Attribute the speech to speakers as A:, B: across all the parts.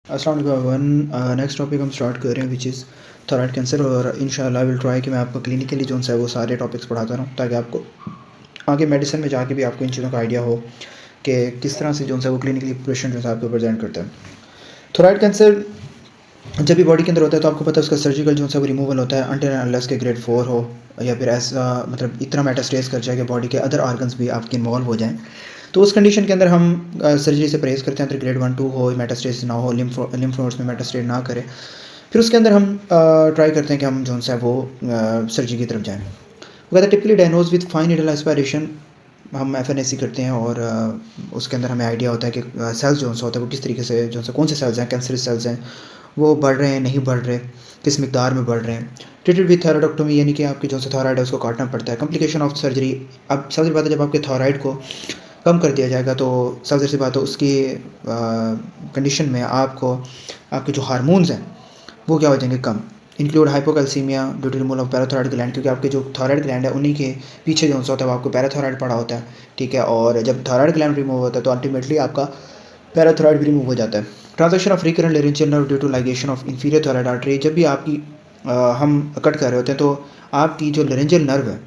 A: अस्सलाम वालेकुम। Next topic हम स्टार्ट कर रहे हैं विच इज़ थायराइड कैंसर, और इंशाल्लाह विल ट्राई कि मैं आपको क्लिनिकली जो है वो सारे टॉपिक्स पढ़ाता रहूँ ताकि आपको आगे मेडिसिन में जाके भी आपको इन चीज़ों का आइडिया हो कि किस तरह से जो है वो क्लिनिकली पेशेंट जो है आपको प्रेजेंट करता है। थायराइड कैंसर जब भी बॉडी के अंदर होता है तो आपको पता है उसका सर्जिकल जो है वो रिमूवल होता है अनटिल अनलेस के ग्रेड 4 हो, या फिर ऐसा मतलब इतना मेटास्टेज कर जाए कि बॉडी के अदर ऑर्गन्स भी आपके इन्वॉल्व हो जाएँ। तो उस कंडीशन के अंदर हम सर्जरी से परहेज़ करते हैं अंदर ग्रेड 1-2 हो, मेटास्टेज ना हो, लिम्फ नोड्स में मेटास्टेज ना करे। फिर उसके अंदर हम ट्राई करते हैं कि हम जो है वो सर्जरी की तरफ जाएँ। वो कहते हैं typically diagnose with fine needle aspiration. हम एफएनएसी करते हैं और उसके अंदर हमें आइडिया होता है कि सेल्स जो होता है वो किस तरीके से जो है कौन से सेल्स हैं, कैंसरस सेल्स हैं, वो बढ़ रहे हैं नहीं बढ़ रहे, किस मिकदार में बढ़ रहे हैं। ट्रीटेड विद थायराइडोक्टोमी, यानी कि आपकी जो थायराइड है उसको काटना पड़ता है। कॉम्प्लिकेशन ऑफ सर्जरी, अब सबसे बात है जब आपके थायराइड को कम कर दिया जाएगा तो सबसे सी बात है उसकी कंडीशन में आपको आपके जो हार्मोन्स हैं वो क्या हो जाएंगे, कम। Include hypocalcaemia due to removal of parathyroid gland, क्योंकि आपके जो थायराइड ग्लैंड है उन्हीं के पीछे जो होता है वो आपको पैराथायराइड पड़ा होता है, ठीक है। और जब थायराइड ग्लैंड रिमूव होता है तो अल्टीमेटली आपका पैराथायराइड भी रिमूव हो जाता है। Transection of recurrent laryngeal nerve due to ligation of inferior thyroid artery, जब भी आपकी हम कट कर रहे होते हैं तो आपकी जो लेरेंजियल नर्व है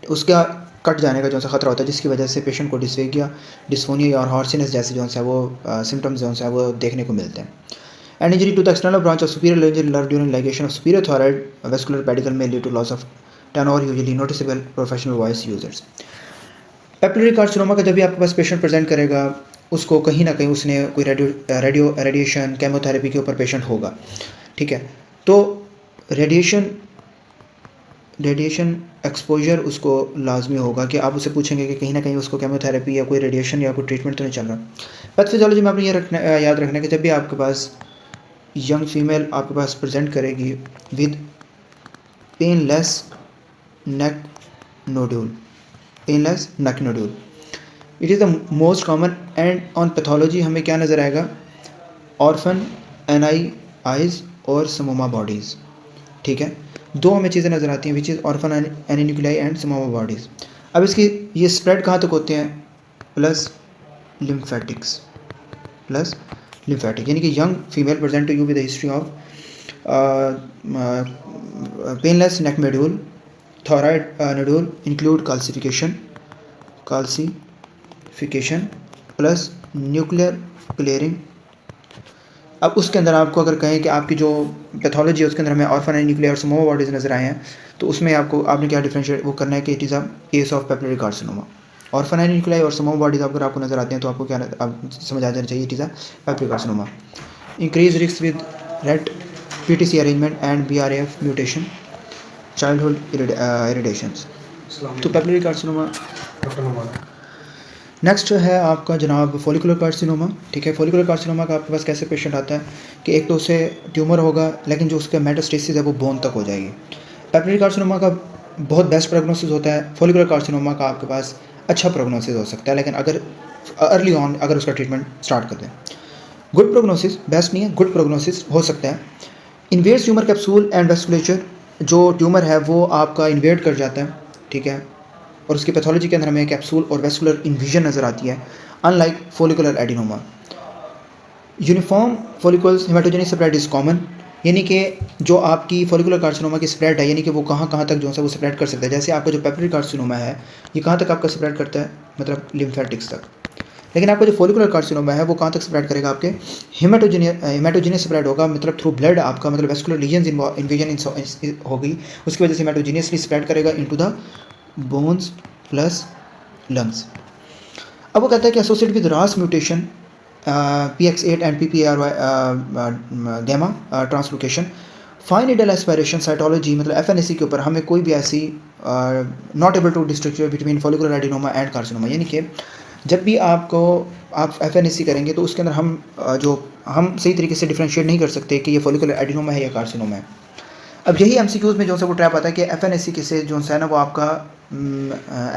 A: उसका कट जाने का जो सा खतरा होता है, जिसकी वजह से पेशेंट को डिस्फेगिया, डिस्फोनिया और हॉर्सिनेस जैसे जो है वो सिम्टम्स जो है वो देखने को मिलते हैं। And injury to the external branch of superior laryngeal nerve during ligation of superior thyroid vascular pedicle में lead to loss of tenor usually noticeable professional voice users. Papillary carcinoma का जब भी आपके पास पेशेंट प्रेजेंट करेगा उसको कहीं ना कहीं उसने कोई रेडिएशन केमोथेरेपी के ऊपर पेशेंट होगा, ठीक है। तो रेडिएशन एक्सपोजर उसको लाजमी होगा कि आप उससे पूछेंगे कि कहीं ना कहीं उसको केमोथेरेपी या कोई रेडिएशन या कोई ट्रीटमेंट तो नहीं चल रहा। पैथोफिजियोलॉजी में आपने ये याद रखना है कि जब भी आपके पास यंग फीमेल आपके पास प्रेजेंट करेगी with painless neck nodule, it is the most common. And on pathology हमें क्या नज़र आएगा, ऑर्फन एनआई आइज और समोमा बॉडीज़, ठीक है। दो हमें चीज़ें नज़र आती हैं which is orphan annie nuclei and psammoma bodies. अब इसकी ये स्प्रेड कहाँ तक होते हैं, प्लस लिम्फेटिक, यानी कि young female present to you with the history of painless neck nodule, thyroid nodule include calcification plus nuclear clearing. अब उसके अंदर आपको अगर कहें कि आपकी जो पैथोलॉजी है उसके अंदर हमें ऑर्फन एंड न्यूक्लियर और समोमा बॉडीज़ नज़र आए हैं, तो उसमें आपने क्या डिफरेंशिएट वो करना है कि it is a case of papillary carcinoma. Orphan and nuclear और समोमा बॉडीज़ अगर आपको नज़र आते हैं तो आपको क्या आप समझ आ जाना चाहिए it is a papillary carcinoma. Increase risk with RET PTC arrangement and BRAF mutation, childhood irritations. तो पेपिलरी कार्सिनोमा। नेक्स्ट है आपका जनाब फॉलिकुलर कार्सिनोमा, ठीक है। फॉलिकुलर कार्सिनोमा का आपके पास कैसे पेशेंट आता है कि एक तो उसे ट्यूमर होगा लेकिन जो उसका मेटास्टेसिस है वो बोन तक हो जाएगी। पेपिलरी कार्सिनोमा का बहुत बेस्ट प्रोग्नोसिस होता है, फॉलिकुलर कार्सिनोमा का आपके पास अच्छा प्रोग्नोसिस हो सकता है लेकिन अगर अर्ली ऑन अगर उसका ट्रीटमेंट स्टार्ट कर दें। गुड प्रोग्नोसिस, बेस्ट नहीं है, गुड प्रोग्नोसिस हो सकता है। इन्वेड्स ट्यूमर कैप्सूल एंड वेस्कुलेचर, जो ट्यूमर है वो आपका इन्वेड कर जाता है, ठीक है, और उसकी पैथोलॉजी के अंदर हमें कैप्सूल और वेस्कुलर इन्विजन नज़र आती है, unlike follicular adenoma. Uniform follicles haematogenous spread is common, यानी कि जो आपकी फॉलिकुलर कार्सिनोमा की स्प्रेड है, यानी कि वो कहाँ कहाँ तक जो है वो स्प्रेड कर सकता है। जैसे आपका जो पेपिलरी कार्सिनोमा है ये कहाँ तक आपका स्प्रेड करता है, मतलब लिम्फेटिक्स तक, लेकिन आपका जो फॉलिकुलर कार्सिनोमा है वो कहाँ तक स्प्रेड करेगा, आपके हेमाटोजेनियस स्प्रेड होगा, मतलब थ्रू ब्लड आपका मतलब वेस्कुलर लीजन्स इन्विजन होगी, उसकी वजह से हेमाटोजेनियसली स्प्रेड करेगा into the bones plus lungs. अब वो कहता है कि associate with RAS mutation PX8 and PPAR gamma translocation, fine needle aspiration cytology, मतलब FNAC के ऊपर हमें कोई भी ऐसी not able to distinguish between follicular adenoma and carcinoma, यानी कि जब भी आप FNAC करेंगे तो उसके अंदर हम सही तरीके से डिफ्रेंशिएट नहीं कर सकते कि ये फॉलिकुलर एडिनोमा है या कार्सिनोमा है। अब यही MCQs में जो सा वो ट्रैप आता है कि FNAC के से जो है ना वो आपका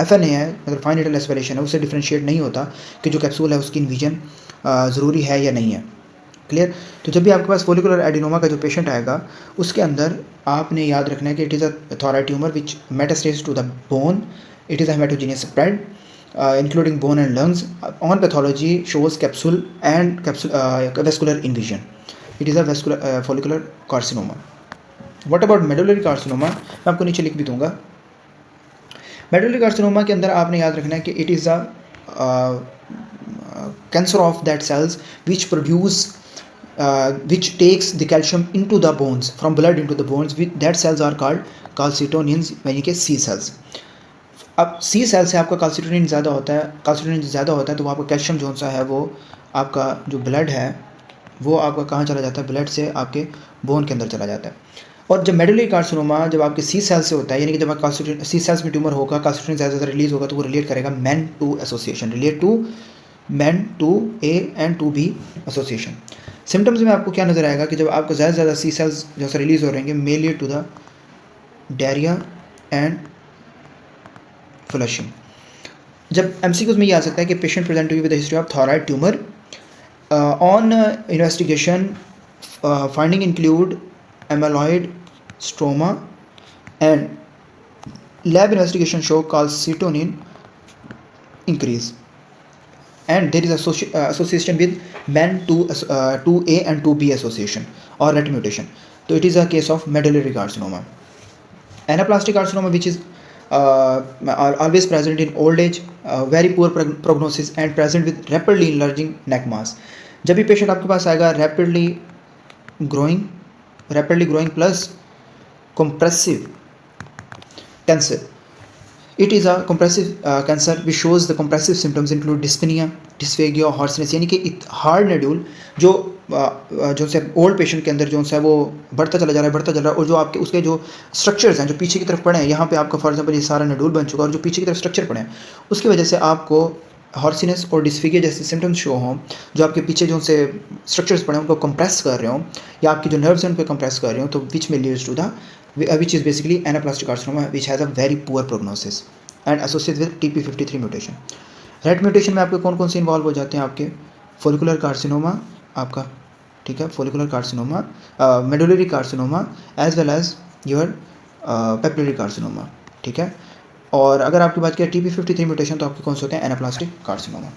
A: FNA है, मतलब फाइन नीडल एस्पिरेशन है, उससे डिफ्रेंशिएट नहीं होता कि जो कैप्सूल है उसकी इन्विजन ज़रूरी है या नहीं है। क्लियर। तो जब भी आपके पास फॉलिकुलर एडिनोमा का जो पेशेंट आएगा उसके अंदर आपने याद रखना है कि it is a thyroid tumour which metastasise to the bone, it is a haematogenous spread including bone and lungs. On pathology shows capsule and vascular invasion. It is a vascular follicular carcinoma. What about medullary carcinoma? मैं आपको नीचे लिख भी दूंगा. Medullary carcinoma के अंदर आपने याद रखना है कि it is a cancer of that cells which produce which takes the calcium into the bones, from blood into the bones. That cells are called calcitonin, यानी कि C cells. अब C सेल से आपका calcitonin ज़्यादा होता है, तो वो आपका कैल्शियम जो सा है वो आपका जो ब्लड है वो आपका कहाँ चला जाता है, ब्लड से आपके बोन के अंदर चला जाता है. और जब मेडुलरी कार्सिनोमा जब आपके C सेल से होता है, यानी कि जब आपका C सेल्स में ट्यूमर होगा, calcitonin ज़्यादा रिलीज होगा, तो वो रिलेट करेगा MEN two association, relate to MEN two A and two B association. Symptoms में आपको क्या नज़र आएगा कि जब आपको ज़्यादा से ज़्यादा C सेल्स जैसे रिलीज़ हो रहेंगे, may lead to the diarrhoea and flushing. जब MCQs में ये आ सकता है कि patient present to you with history of thyroid tumour. On investigation finding include amyloid stroma and lab investigation show calcitonin increase. And there is association with MEN 2A and 2B association or RET mutation. So it is a case of medullary carcinoma. Anaplastic carcinoma, which is always present in old age, very poor prognosis and present with rapidly enlarging neck mass. जब भी patient आपके पास आएगा rapidly growing plus compressive cancer. It is a compressive cancer which shows the compressive symptoms include dyspnea, dysphagia, hoarseness. यानी कि hard nodule जो से old patient के अंदर जो है वो बढ़ता चला जा रहा है, और जो आपके उसके जो स्ट्रक्चर्स हैं जो पीछे की तरफ पड़े हैं, यहाँ पे आपका फॉर एग्जाम्पल ये सारा नोड्यूल बन चुका है और जो पीछे की तरफ स्ट्रक्चर पड़े हैं उसकी वजह से आपको हॉर्सीनेस और डिस्फिगिया जैसे सिम्टम्स शो हों, जो आपके पीछे जो से स्ट्रक्चर्स पड़े हैं उनको कंप्रेस कर रहे हों या आपकी जो नर्व्स हैं उनको कंप्रेस कर रहे हो, तो विच में leads to the which is basically anaplastic carcinoma, which has a very poor prognosis and associated with TP53 mutation. RET mutation में आपके कौन कौन से इन्वॉल्व हो जाते हैं, आपके फोलिकुलर कार्सिनोमा आपका, ठीक है, follicular carcinoma, medullary carcinoma as well as your papillary carcinoma, ठीक है. और अगर आपकी बात किया TP53 म्यूटेशन तो आपके कौन से होते हैं, एनाप्लास्टिक कार्सिनोमा.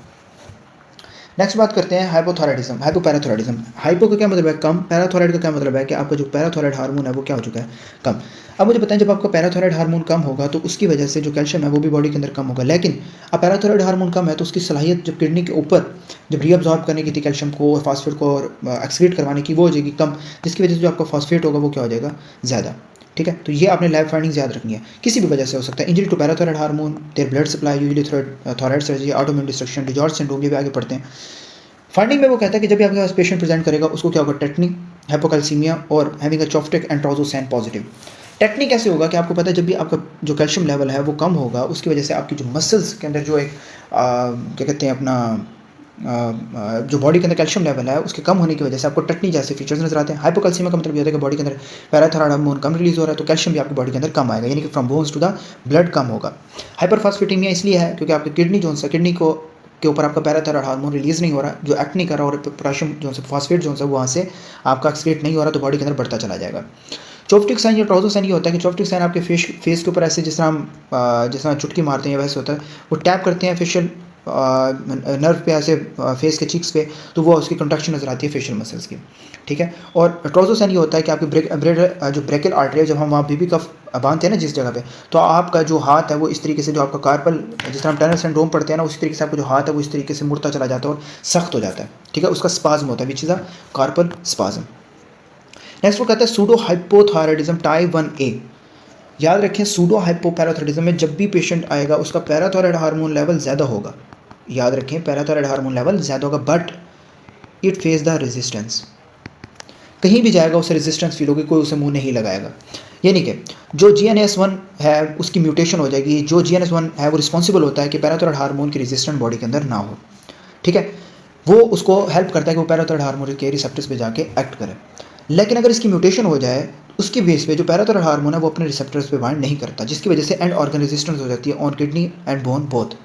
A: नेक्स्ट बात करते हैं हाइपोथायराइडिज्म, हाइपोपैराथायराइडिज्म. हाइपो का क्या मतलब है, कम. पैराथायराइड का क्या मतलब है कि आपका जो पैराथायराइड हार्मोन है वो क्या हो चुका है, कम. अब मुझे बताएं, जब आपका पैराथायराइड हार्मोन कम होगा तो उसकी वजह से जो कैल्शियम है वो भी बॉडी के अंदर कम होगा. लेकिन अब पैराथायराइड हार्मोन कम है तो उसकी सलाहियत जब किडनी के ऊपर जब रीअब्जॉर्ब करने की थी कैल्शियम को और फास्फेट को और एक्सक्रीट करवाने की, वो हो जाएगी कम, जिसकी वजह से जो आपका फास्फेट होगा वो क्या हो जाएगा, ज़्यादा. ठीक है, तो ये आपने लैब फाइंडिंग्स याद रखनी है. किसी भी वजह से हो सकता है, injury to parathyroid hormone, their blood supply usually thyroid surgery, autoimmune destruction, DiGeorge syndrome, ये भी आगे पढ़ते हैं. फाइंडिंग में वो कहता है कि जब भी आपके पास पेशेंट प्रेजेंट करेगा उसको क्या होगा, टेटनी, हाइपोकैल्सीमिया और having a Chvostek and Trousseau positive. Tetany कैसे होगा कि आपको पता है जब भी आपका जो कैल्शियम लेवल है वो कम होगा, उसकी वजह से आपकी जो मसल्स के अंदर जो एक क्या कहते हैं अपना जो बॉडी के अंदर कैल्शियम लेवल है उसके कम होने की वजह से आपको टेटनी जैसे फीचर्स नजर आते हैं. हाइपोकैल्सीमिया का मतलब ये होता है कि बॉडी के अंदर पैराथायराइड हार्मोन कम रिलीज हो रहा है तो कैल्शियम भी आपकी बॉडी के अंदर कम आएगा, यानी कि from bones to the blood कम होगा. हाइपरफॉस्फेटेमिया इसलिए है क्योंकि आपकी किडनी जो है, किडनी को के ऊपर आपका पैराथायराइड हार्मोन रिलीज नहीं हो रहा, जो एक्ट नहीं कर रहा, और पोटेशियम जो है फॉस्फेट जो है वहाँ से आपका एक्सक्रीट नहीं हो रहा, तो बॉडी के अंदर बढ़ता चला जाएगा. चॉफ्टिक साइन या ट्राउजोसाइन ये होता है कि चॉफ्टिक साइन आपके फेस के ऊपर ऐसे जिस तरह चुटकी मारते हैं वैसे होता है, वो टैप करते हैं फेशियल नर्व पे ऐसे फेस के चीक्स पे, तो वो उसकी कंट्रैक्शन नजर आती है फेशियल मसल्स की. ठीक है, और ट्राउजोसाइन ये होता है कि आपकी जो ब्रेकियल आर्टरी है, जब हम वहाँ बीबी कफ बांधते हैं ना जिस जगह पे, तो आपका जो हाथ है वो इस तरीके से, जो आपका कार्पल जिस तरह हम टनल सिंड्रोम पढ़ते हैं ना, उसी तरीके से आपका जो हाथ है वो इस तरीके से मुड़ता चला जाता है और सख्त हो जाता है. ठीक है, उसका स्पाज्म होता है, which is a carpal spasm. Next वो कहता है सूडो हाइपोथायराइडिज्म टाइप 1A. याद रखें, सूडो हाइपोपैराथायराइडिज्म में जब भी पेशेंट आएगा उसका पैराथायराइड हार्मोन लेवल ज़्यादा होगा. याद रखें, पैराथायराइड हार्मोन लेवल ज़्यादा होगा, but it face the resistance. कहीं भी जाएगा उसे रेजिस्टेंस फील होगी, कोई उसे मुंह नहीं लगाएगा. यानी कि जो GNAS1 है उसकी म्यूटेशन हो जाएगी. जो GNAS1 है वो रिस्पॉन्सिबल होता है कि पैराथायराइड हार्मोन की रेजिस्टेंट बॉडी के अंदर ना हो. ठीक है, वो उसको हेल्प करता है कि वो पैराथायराइड हार्मोन के रिसेप्टर्स पे जाके एक्ट करे. लेकिन अगर इसकी म्यूटेशन हो जाए उसके बेस पे जो पैराथायराइड हार्मोन है वो अपने रिसेप्टर्स पे बाइंड नहीं करता, जिसकी वजह से एंड ऑर्गन रेजिस्टेंस हो जाती है on kidney and bone both.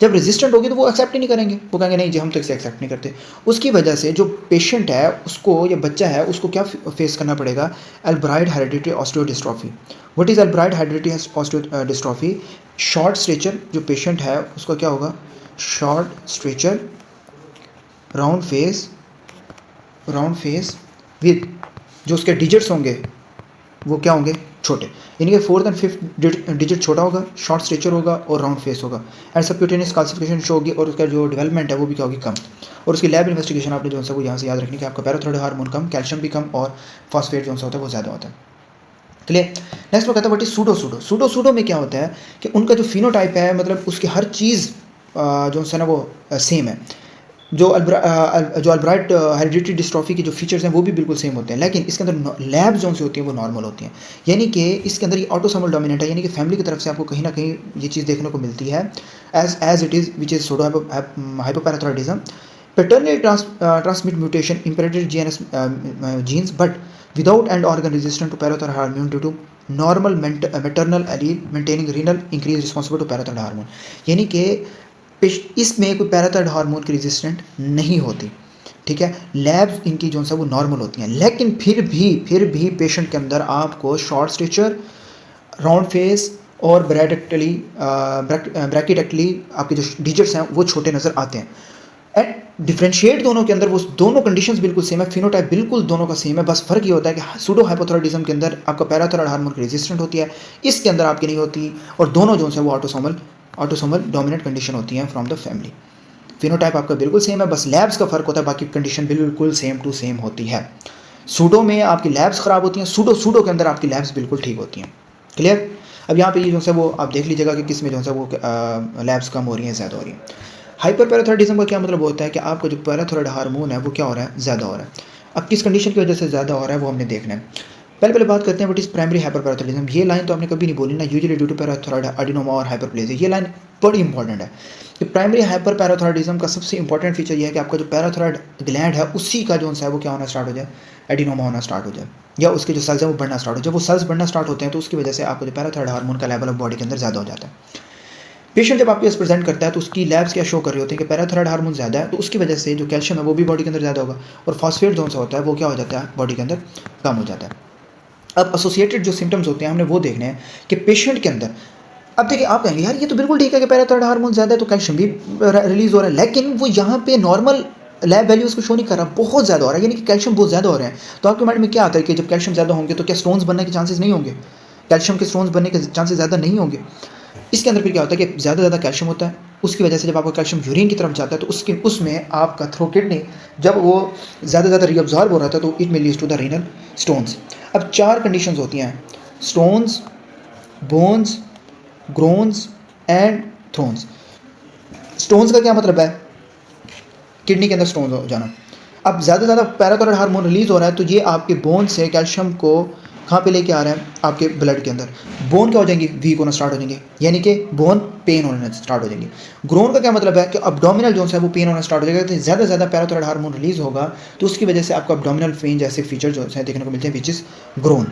A: जब रेजिस्टेंट होगी तो वो एक्सेप्ट ही नहीं करेंगे, वो कहेंगे नहीं जी हम तो इसे एक्सेप्ट नहीं करते। उसकी वजह से जो पेशेंट है उसको या बच्चा है उसको क्या फेस करना पड़ेगा, Albright hereditary osteodystrophy. What is Albright hereditary osteodystrophy? Short stature जो पेशेंट है उसका क्या होगा, short stature, round face with जो उसके डिजिट्स होंगे वो क्या होंगे, छोटे, यानी कि 4th and 5th डिजिट छोटा होगा, शॉर्ट स्ट्रेचर होगा और राउंड फेस होगा। एंड सबक्यूटेनियस क्लासिफिकेशन शो होगी और उसका जो डेवलपमेंट है वो भी क्या होगी, कम। और उसकी लैब इन्वेस्टिगेशन आपने जो सा वो यहाँ से याद रखनी कि आपका पैराथायरॉइड हार्मोन कम, कैल्शियम भी कम और फॉस्फेट जो सा होता है वो ज़्यादा होता है। क्लियर। नेक्स्ट वो कहता है व्हाट इज सूडो में क्या होता है कि उनका जो फिनोटाइप है, मतलब उसकी हर चीज़ जो है ना वो सेम है। जो अल्ब्राइट हेरिडिटरी डिस्ट्रॉफी की जो फीचर्स हैं वो भी बिल्कुल सेम होते हैं, लेकिन इसके अंदर लैब जोन से होती हैं वो नॉर्मल होती हैं। यानी कि इसके अंदर ये ऑटोसोमल डोमिनेंट है, यानी कि फैमिली की तरफ से आपको कहीं ना कहीं ये चीज़ देखने को मिलती है as it is which is pseudo hypoparathyroidism. Paternally transmit mutation imperative GNAS genes but without end organ resistant to parathyroid hormone due to normal maternal allele maintaining renal increase responsible to parathyroid hormone. यानी कि इसमें कोई parathyroid hormone की resistant नहीं होती, ठीक है। Labs इनकी जो है वो नॉर्मल होती हैं, लेकिन फिर भी पेशेंट के अंदर आपको शॉर्ट स्टेचर, राउंड फेस और ब्रैकेटेक्टली आपके जो डिजिट्स हैं वो छोटे नज़र आते हैं। एंड डिफ्रेंशिएट दोनों के अंदर वो दोनों कंडीशंस बिल्कुल सेम है, फिनोटाइप बिल्कुल दोनों का सेम है, बस फर्क ये होता है कि सूडो हाइपोथायरॉइडिज्म के अंदर आपका पैराथायरॉइड हार्मोन की रेजिस्टेंट होती है, इसके अंदर आपकी नहीं होती, और दोनों जो है वो ऑटोसोमल डोमिनेंट कंडीशन होती हैं फ्रॉम द फैमिली। फिनोटाइप आपका बिल्कुल सेम है, बस लैब्स का फर्क होता है, बाकी कंडीशन बिल्कुल सेम टू सेम होती है। सूडो में आपकी लैब्स ख़राब होती हैं, सूडो के अंदर आपकी लैब्स बिल्कुल ठीक होती हैं। क्लियर। अब यहाँ पे ये जो है वो आप देख लीजिएगा कि किस में जो है वो लैब्स कम हो रही हैं, ज़्यादा हो रही हैं। हाइपर पैराथायरॉइडिज्म का क्या मतलब होता है कि आपका जो पैराथायरॉइड हार्मोन है वो क्या हो रहा है, ज़्यादा हो रहा है। अब किस कंडीशन की वजह से ज़्यादा हो रहा है वो हमने देखना है। पहले बात करते हैं व्हाट इज प्राइमरी हाइपरपैराथायरॉइडिज्म। ये लाइन तो आपने कभी नहीं बोली ना, usually due to parathyroid adenoma और हाइपरप्लेजिया। ये लाइन बड़ी इंपॉर्टेंट है कि प्राइमरी हाइपरपैराथायरॉइडिज्म का सबसे इंपॉर्टेंट फीचर ये है कि आपका जो पैराथायरॉइड ग्लैंड है उसी का जो है वो क्या होना स्टार्ट हो जाए, एडिनोमा होना स्टार्ट हो जाए, या उसके जो सेल्स हैं वो बढ़ना स्टार्ट हो जाए। वो सेल्स बढ़ना स्टार्ट होते हैं तो उसकी वजह से आपको जो पैराथायरॉइड हार्मोन का लेवल ऑफ बॉडी के अंदर ज़्यादा हो जाता है। पेशेंट जब आपके पास प्रेजेंट करता है तो उसकी लैब्स क्या शो कर रही होती है कि पैराथायरॉइड हार्मोन ज़्यादा है, तो उसकी वजह से जो कैल्शियम है वो भी बॉडी के अंदर ज़्यादा होगा, और फॉस्फेट जोन सा होता है वो क्या हो जाता है, बॉडी के अंदर कम हो जाता है। अब एसोसिएटेड जो सिम्टम्स होते हैं हमने वो देखने हैं कि पेशेंट के अंदर, अब देखिए आप कहेंगे यार ये तो बिल्कुल ठीक है कि पैराथायरॉइड हार्मोन ज़्यादा है तो कैल्शियम भी रिलीज हो रहा है, लेकिन वो यहाँ पे नॉर्मल लैब वैल्यूज़ को शो नहीं कर रहा, बहुत ज़्यादा हो रहा है, यानी कि कैल्शियम बहुत ज़्यादा हो रहे हैं। तो आपके माइंड में क्या आता है कि जब कैल्शियम ज़्यादा होंगे तो क्या स्टोन्स बनने के चांसेस नहीं होंगे, कैल्शियम के स्टोन्स बनने के चांसेस ज़्यादा नहीं होंगे। इसके अंदर फिर क्या होता है कि ज़्यादा कैल्शियम होता है, उसकी वजह से जब आपका कैल्शियम यूरिन की तरफ जाता है तो उसमें आपका थ्रो किडनी जब वो ज़्यादा रीअब्जॉर्ब हो रहा था तो इट में leads to the renal stones. अब 4 कंडीशंस होती हैं, stones, bones, groans and thrones. Stones का क्या मतलब है, किडनी के अंदर स्टोन्स हो जाना। अब ज़्यादा पैराथायरॉइड हार्मोन रिलीज़ हो रहा है तो ये आपके बोन से कैल्शियम को कहाँ पे लेके आ रहा है, आपके ब्लड के अंदर। बोन क्या हो जाएंगे, वीक होना स्टार्ट हो जाएंगे, यानी कि बोन पेन होना स्टार्ट हो जाएंगे। ग्रोन का क्या मतलब है कि अब्डोमिनल जोन है वो पेन होना स्टार्ट हो जाएगा। तो ज़्यादा पैराथायरॉइड हार्मोन रिलीज़ होगा तो उसकी वजह से आपको अब्डोमिनल पेन जैसे फीचर जो है देखने को मिलते हैं, विच इज़ ग्रोन।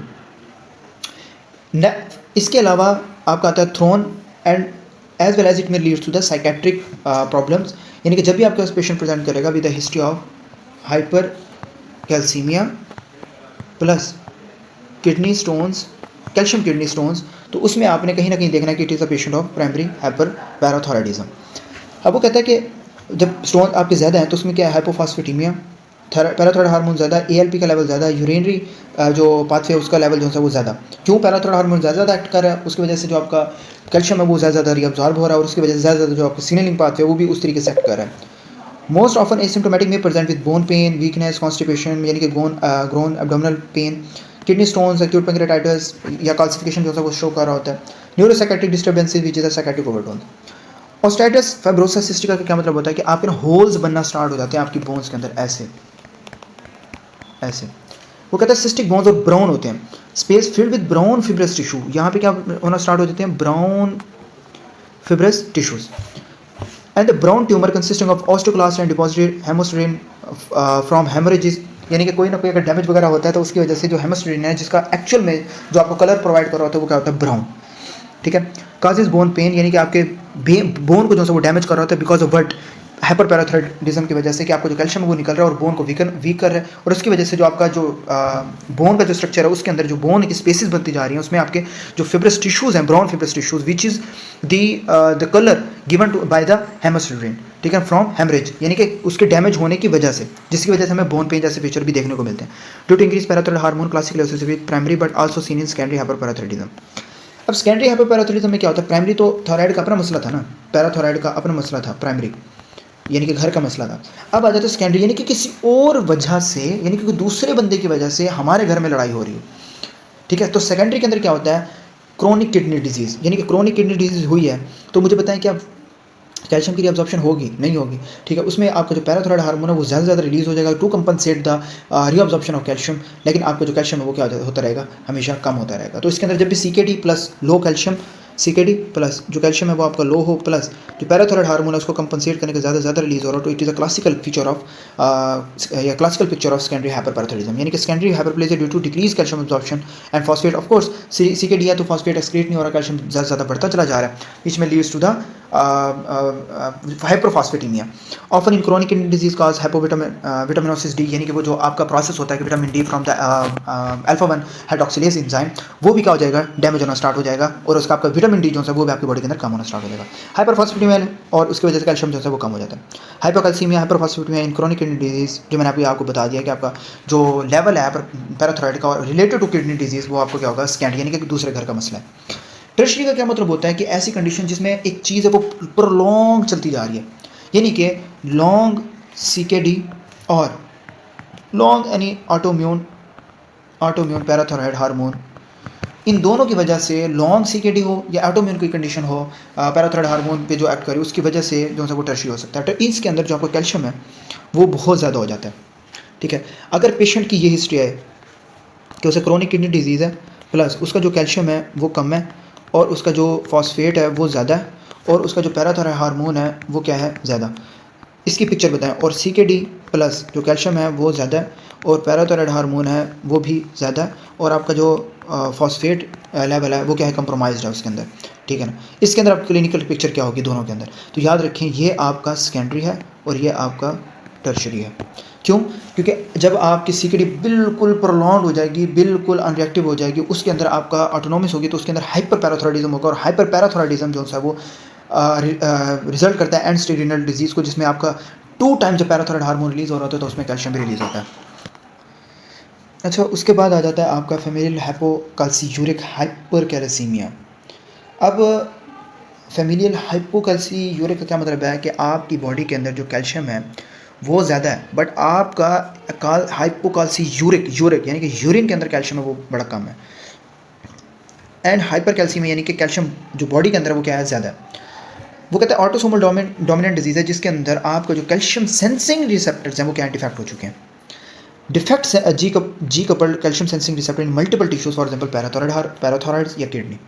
A: इसके अलावा आपका आता है thrown and as well as it में leads to the psychiatric problems, यानी कि जब भी आपके पास पेशेंट प्रेजेंट करेगा with the history of hypercalcaemia plus kidney stones, calcium kidney stones, तो उसमें आपने कहीं ना कहीं देखना है कि it is a patient of primary hyperparathyroidism. अब वो कहता है कि जब स्टोन आपके ज़्यादा हैं तो उसमें क्या है, हाइपोफॉस्फेटीमिया, पैराथायरॉइड हार्मोन ज़्यादा, ALP का लेवल ज़्यादा, यूरिनरी जो पाथवे उसका लेवल जो है वो ज़्यादा। क्यों, पैराथायरॉइड हार्मोन ज़्यादा एक्ट कर रहा है, उसकी वजह से जो आपका कैल्शियम है वो ज़्यादा रीअब्जॉर्ब हो रहा है, और उसकी वजह से ज़्यादा जो आपका सिग्नलिंग पाथवे वो भी उस तरीके से एक्ट कर रहा है। मोस्ट ऑफन एसिम्टोमेटिक में present with bone pain, weakness, constipation, यानी कि groan abdominal pain, kidney stones, acute pancreatitis या कैल्सिफिकेशन जो है वो शो कर रहा होता है। Neuropsychiatric disturbances which is a psychiatric overdose. Osteitis fibrosis cystica का क्या मतलब होता है कि आपके ना होल्स बनना स्टार्ट हो जाते हैं आपकी बोन्स के अंदर, ऐसे वो कहता है सिस्टिक बोन्स और ब्राउन होते हैं, space filled with brown fibrous tissue, यहाँ पे क्या होना स्टार्ट हो जाते हैं, brown fibrous tissues. And the brown tumour consisting of osteoclast and deposited haemosiderin from haemorrhages, यानी कि कोई ना कोई अगर डैमेज वगैरह होता है तो उसकी वजह से जो हेमोस्टेरिन है जिसका एक्चुअल में जो आपको कलर प्रोवाइड कर रहा होता है वो क्या होता है, ब्राउन। ठीक है। काजेज बोन पेन, यानी कि आपके बोन को जो है वो डैमेज कर रहा होता है बिकॉज ऑफ व्हाट, हाइपरपैराथायरॉयडिज्म की वजह से कि आपको जो कैल्शियम है वो निकल रहा है और बोन को वीक कर रहा है, और उसकी वजह से जो आपका जो बोन का जो स्ट्रक्चर है उसके अंदर जो बोन की स्पेसिस बनती जा रही हैं उसमें आपके जो फिब्रस टिश्यूज़ हैं, brown fibrous tissues, which is the colour given to by the haemosiderin, ठीक है, फ्रॉम हेमरेज, यानी कि उसके डैमेज होने की वजह से, जिसकी वजह से हमें बोन पेन जैसे फीचर भी देखने को मिलते हैं। Due to increase parathyroid hormone classically associated with primary but also seen in secondary hyperparathyroidism. अब सेकेंडरी हाइपरपैराथायरॉयडिज्म में क्या होता है, प्राइमरी तो थायराइड का अपना मसला था ना, पैराथायरॉयड का अपना मसला था प्राइमरी, यानी कि घर का मसला था। अब आ जाता है सेकेंडरी, यानी कि किसी और वजह से, यानी कि दूसरे बंदे की वजह से हमारे घर में लड़ाई हो रही है, ठीक है। तो सेकेंडरी के अंदर क्या होता है, क्रोनिक किडनी डिजीज़, यानी कि क्रोनिक किडनी डिजीज़ हुई है तो मुझे बताएं क्या कैल्शियम की रीअब्जॉर्प्शन होगी, नहीं होगी, ठीक है। उसमें आपका जो पैराथायरॉयड हार्मोन है वो ज़्यादा से ज़्यादा रिलीज़ हो जाएगा to compensate the reabsorption of calcium, लेकिन आपका जो कैल्शियम है वो क्या होता रहेगा, हमेशा कम होता रहेगा। तो इसके अंदर जब भी CKD plus low calcium, CKD plus जो कैल्शियम है वो आपका लो हो, प्लस जो पैराथायरॉयड हार्मोन है उसको कंपनसेट करने के ज़्यादा से ज़्यादा रिलीज हो रहा है, तो it is a classical feature of या classical picture of secondary hyperparathyroidism, यानी कि secondary hyperplasia due to decrease calcium absorption and phosphate. Of course CKD है तो फॉस्फेट एक्सक्रीट नहीं हो रहा, कैल्शियम ज़्यादा से ज़्यादा बढ़ता चला जा रहा है, विच में leads to the hyperphosphataemia. Often in chronic kidney disease cause vitaminosis D, यानी कि वो जो आपका प्रोसेस होता है कि vitamin D from the alpha 1 hydroxylase enzyme, वो भी क्या हो जाएगा, डैमेज होना स्टार्ट हो जाएगा, और उसका आपका विटामिन डी जो है वो भी आपकी बॉडी के अंदर कम होना स्टार्ट हो जाएगा। हाइपरफॉस्फेटिमिया, और उसकी वजह से कैल्शियम जो है वो कम हो जाता है। हाइपोकैल्सीमिया, हाइपरफॉस्फेटिमिया इन क्रोनिक किडनी डिजीज, जो मैंने आपको बता दिया कि आपका जो लेवल है पैराथायरॉयड का रिलेटेड टू किडनी डिजीज वो आपको क्या होगा, सेकेंडरी, यानी कि दूसरे घर का मसला है। टर्शरी का क्या मतलब होता है कि ऐसी कंडीशन जिसमें एक चीज़ है वो प्रोलॉन्ग चलती जा रही है, यानी कि लॉन्ग CKD और लॉन्ग यानी ऑटोम्यून पैराथायरॉयड हार्मोन, इन दोनों की वजह से लॉन्ग CKD हो या ऑटोम्यून की कंडीशन हो, पैराथायरॉयड हार्मोन पे जो एक्ट करे उसकी वजह से जो है वो टर्शरी हो सकता है। तो इसके अंदर जो आपका कैल्शियम है वो बहुत ज़्यादा हो जाता है, ठीक है। अगर पेशेंट की ये हिस्ट्री है कि उसे क्रोनिक किडनी डिजीज़ है, प्लस उसका जो कैल्शियम है वो कम है, और उसका जो फॉस्फेट है वो ज़्यादा है, और उसका जो पैराथायरॉयड हार्मोन है वो क्या है, ज़्यादा, इसकी पिक्चर बताएं, और CKD प्लस जो कैल्शियम है वो ज़्यादा है, और पैराथायरॉयड हार्मोन है वो भी ज़्यादा है, और आपका जो फॉस्फेट लेवल है वो क्या है, कंप्रोमाइज्ड है उसके अंदर, ठीक है ना। इसके अंदर आप क्लिनिकल पिक्चर क्या होगी दोनों के अंदर, तो याद रखें ये आपका सेकेंडरी है और ये आपका टर्शरी है। क्यों, क्योंकि जब आपकी CKD बिल्कुल प्रोलॉन्ग हो जाएगी, बिल्कुल अनरिएक्टिव हो जाएगी, उसके अंदर आपका ऑटोनोमिस होगी, तो उसके अंदर हाइपर पैराथायरॉयडिज्म होगा, और हाइपर पैराथायरॉयडिज्म जो है वो रिजल्ट करता है एंड स्टेज रीनल डिजीज़ को, जिसमें आपका 2 टाइम जब पैराथायरॉयड हार्मोन रिलीज़ हो रहा होता है तो उसमें कैल्शियम भी रिलीज़ होता है। अच्छा, उसके बाद आ जाता है आपका फेमिलियल हाइपोकैल्सियूरिक हाइपरकैलेसीमिया। अब फेमिलियल हाइपोकैल्सियूरिक का क्या मतलब है कि आपकी बॉडी के अंदर जो कैल्शियम है वो ज़्यादा है, बट आपका हाइपोकैल्सियूरिक यानी कि यूरिन के अंदर कैल्शियम है वो बड़ा कम है, एंड हाइपरकैल्सीमिया यानी कि कैल्शियम जो बॉडी के अंदर है वो क्या है, ज़्यादा है। वो कहते हैं ऑटोसोमल डोमिनेंट डिजीज़ है जिसके अंदर आपका जो कैल्शियम सेंसिंग रिसेप्टर्स हैं वो क्या डिफेक्ट हो चुके हैं। डिफेक्ट्स है G coupled calcium sensing receptor in multiple tissues, for example parathyroid या kidney.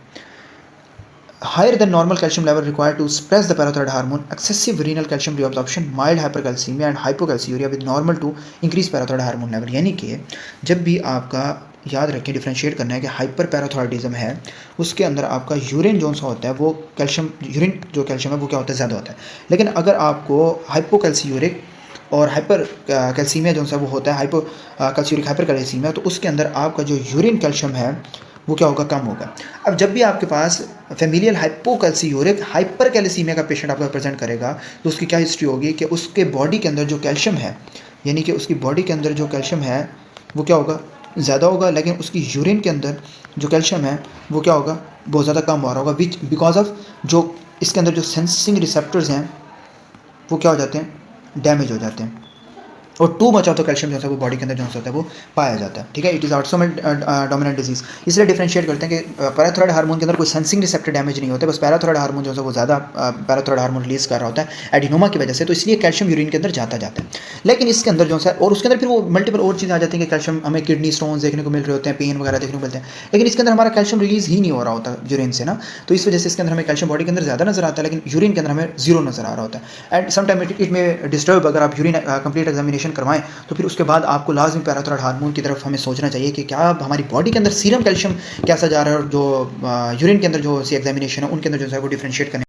A: Higher than normal calcium level required to suppress the parathyroid hormone, excessive renal calcium reabsorption, mild hypercalcemia and hypocalciuria with normal to increase parathyroid hormone level। यानी कि जब भी आपका याद रखें differentiate करना है कि हाइपर पैराथायरॉयडिज्म है उसके अंदर आपका यूरिन जो होता है वो कैल्शियम, यूरिन जो कैल्शियम है वो क्या होता है, ज़्यादा होता है। लेकिन अगर आपको हाइपोकैल्सियूरिक और हाइपर कैल्सीमिया जो वो होता है हाइपोकैल्सियूरिक हाइपर कैल्सीमिया, तो उसके अंदर आपका जो यूरिन कैल्शियम है वो क्या होगा, कम होगा। अब जब भी आपके पास फेमिलियल हाइपोकैल्सियूरिक हाइपरकैल्सीमिया का पेशेंट आपको प्रेजेंट करेगा तो उसकी क्या हिस्ट्री होगी कि उसके बॉडी के अंदर जो कैल्शियम है, यानी कि उसकी बॉडी के अंदर जो कैल्शियम है वो क्या होगा, ज़्यादा होगा, लेकिन उसकी यूरिन के अंदर जो कैल्शियम है वो क्या होगा, बहुत ज़्यादा कम हो रहा होगा, विच बिकॉज ऑफ जो इसके अंदर जो सेंसिंग रिसेप्टर्स हैं वो क्या हो जाते हैं, डैमेज हो जाते हैं, और too much of the calcium जो है वो बॉडी के अंदर जो होता है वो पाया जाता है, ठीक है। It is autosomal dominant disease, इसलिए डिफरेंशिएट करते हैं कि पैराथायरॉयड हार्मोन के अंदर कोई सेंसिंग रिसेप्टर डैमेज नहीं होता, बस पैराथायरॉयड हार्मोन जो है वो ज़्यादा पैराथायरॉयड हार्मोन रिलीज कर रहा होता है एडिनोमा की वजह से, तो इसलिए कैल्शियम यूरिन के अंदर जाता है। लेकिन इसके अंदर जो है और उसके अंदर फिर वो मल्टीपल और चीज़ें आ जाती हैं कि कैल्शियम हमें किडनी स्टोन्स देखने को मिल रहे होते हैं, पेन वगैरह देखने को मिलते हैं, लेकिन इसके अंदर हमारा कैल्शियम रिलीज ही नहीं हो रहा होता यूरिन से ना, तो इस वजह से इसके अंदर हमें कैल्शियम बॉडी के अंदर ज़्यादा नजर आता है, लेकिन यूरिन के अंदर हमें जीरो नजर आ रहा होता है। एंड समटाइम इट में डिस्टर्ब, अगर आप यूरिन कंप्लीट एग्जामिनेशन इंजेक्शन करवाएं तो फिर उसके बाद आपको लाजमी पैराथायरॉयड हार्मोन की तरफ हमें सोचना चाहिए कि क्या हमारी बॉडी के अंदर सीरम कैल्शियम कैसा जा रहा है, और जो यूरिन के अंदर जो सी एग्जामिनेशन है उनके अंदर जो है वो डिफ्रेंशिएट करने